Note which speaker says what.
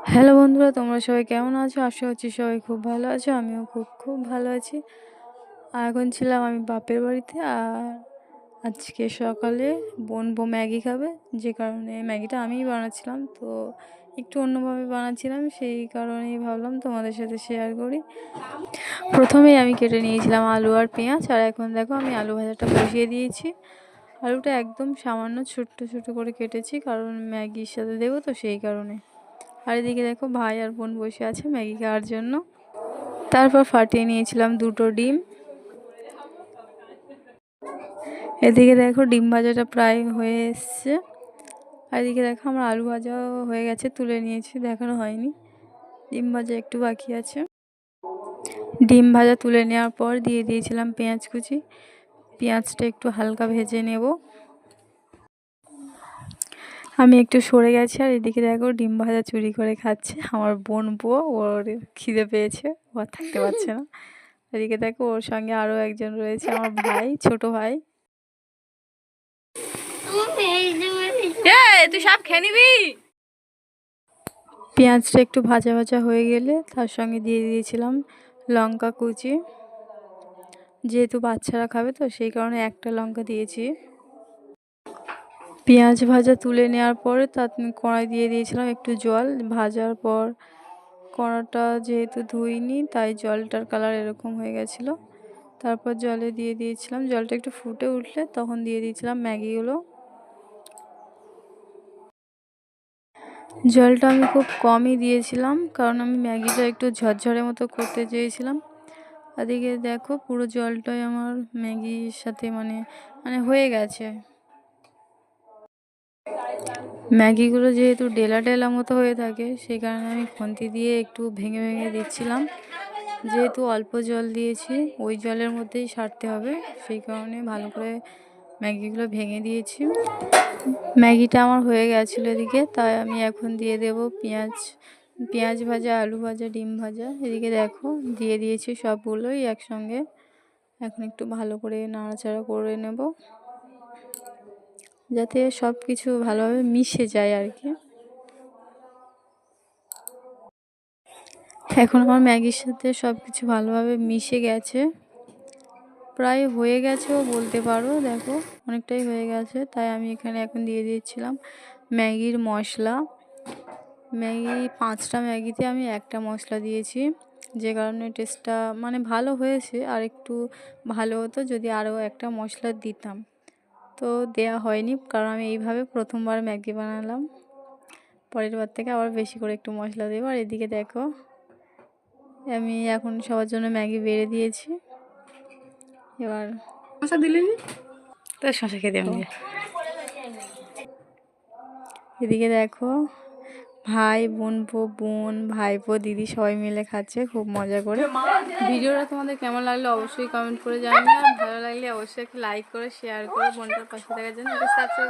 Speaker 1: Hello বন্ধুরা, তোমরা সবাই কেমন আছো? আশা করছি সবাই খুব ভালো আছো। আমিও খুব ভালো আছি। আর এখন ছিলাম আমি বাপের বাড়িতে। আর আজকে সকালে বোনবো ম্যাগি খাবে, যে কারণে ম্যাগিটা আমিই বানাচ্ছিলাম। তো একটু অন্যভাবে বানাচ্ছিলাম, সেই কারণেই ভাবলাম তোমাদের সাথে শেয়ার করি। প্রথমেই আমি কেটে নিয়েছিলাম আলু আর পেঁয়াজ, আর এখন দেখো আমি আলু ভাজাটা বসিয়ে দিয়েছি। আলুটা একদম সামান্য ছোট্ট ছোট করে কেটেছি, কারণ ম্যাগির সাথে দেবো তো, সেই কারণে। আর এদিকে দেখো ভাই আর বোন বসে আছে ম্যাগি খাওয়ার জন্য। তারপর ফাটিয়ে নিয়েছিলাম 2টো ডিম। এদিকে দেখো ডিম ভাজাটা প্রায় হয়ে এসছে। আর এদিকে দেখো আমার আলু ভাজাও হয়ে গেছে, তুলে নিয়েছি, দেখানো হয়নি। ডিম ভাজা একটু বাকি আছে। ডিম ভাজা তুলে নেওয়ার পর দিয়ে দিয়েছিলাম পেঁয়াজ কুচি। পেঁয়াজটা একটু হালকা ভেজে নেব। আমি একটু সরে গেছি। আর এদিকে দেখো ডিম ভাজা চুরি করে খাচ্ছে আমার বোন বউ। ওর খিদে পেয়েছে, ও আর থাকতে পারছে না। এদিকে দেখো ওর সঙ্গে আরও একজন রয়েছে, আমার ভাই, ছোট ভাই। তুই সব খেয়ে নিবি। পেঁয়াজটা একটু ভাজা ভাজা হয়ে গেলে তার সঙ্গে দিয়ে দিয়েছিলাম লঙ্কা কুচি। যেহেতু বাচ্চারা খাবে তো, সেই কারণে একটা লঙ্কা দিয়েছি। পেঁয়াজ ভাজা তুলে নেওয়ার পরে তাতে কড়াই দিয়ে দিয়েছিলাম একটু জল। ভাজার পর কড়াটা যেহেতু ধুইনি, তাই জলটার কালার এরকম হয়ে গেছিলো। তারপর জলে দিয়ে দিয়েছিলাম, জলটা একটু ফুটে উঠলে তখন দিয়ে দিয়েছিলাম ম্যাগিগুলো। জলটা আমি খুব কমই দিয়েছিলাম, কারণ আমি ম্যাগিটা একটু ঝরঝরে মতো করতে চেয়েছিলাম। এদিকে দেখো পুরো জলটাই আমার ম্যাগির সাথে মানে হয়ে গেছে। ম্যাগিগুলো যেহেতু ডেলা ডেলা মতো হয়ে থাকে, সেই কারণে আমি খুন্তি দিয়ে একটু ভেঙে ভেঙে দিচ্ছিলাম। যেহেতু অল্প জল দিয়েছি, ওই জলের মধ্যেই সারতে হবে, সেই কারণে ভালো করে ম্যাগিগুলো ভেঙে দিয়েছি। ম্যাগিটা আমার হয়ে গেছিলো এদিকে, তাই আমি এখন দিয়ে দেব পেঁয়াজ ভাজা, আলু ভাজা, ডিম ভাজা। এদিকে দেখো দিয়ে দিয়েছি সবগুলোই একসঙ্গে। এখন একটু ভালো করে নাড়াচাড়া করে নেব, যাতে সব কিছু ভালোভাবে মিশে যায় আর কি। এখন আমার ম্যাগির সাথে সব কিছু ভালোভাবে মিশে গেছে, প্রায় হয়ে গেছেও বলতে পারো। দেখো অনেকটাই হয়ে গেছে, তাই আমি এখানে এখন দিয়ে দিয়েছিলাম ম্যাগির মশলা। 5টা ম্যাগিতে আমি একটা মশলা দিয়েছি, যে কারণে টেস্টটা ভালো হয়েছে। আর একটু ভালো হতো যদি আরও একটা মশলা দিতাম, তো দেয়া হয়নি, কারণ আমি এইভাবে প্রথমবার ম্যাগি বানালাম। পরের বার থেকে আবার বেশি করে একটু মশলা দেবো। আর এদিকে দেখো আমি এখন সবার জন্য ম্যাগি বেড়ে দিয়েছি। এবার শশা দিলেন তো, শশা খেতে আমি। এদিকে দেখো ভাই বোন ভাইপো দিদি সবাই মিলে খাচ্ছে খুব মজা করে। ভিডিওটা তোমাদের কেমন লাগলো অবশ্যই কমেন্ট করে জানিও। আর ভালো লাগলে অবশ্যই একটা লাইক করে শেয়ার করে বোনটার পাশে থাকার জন্য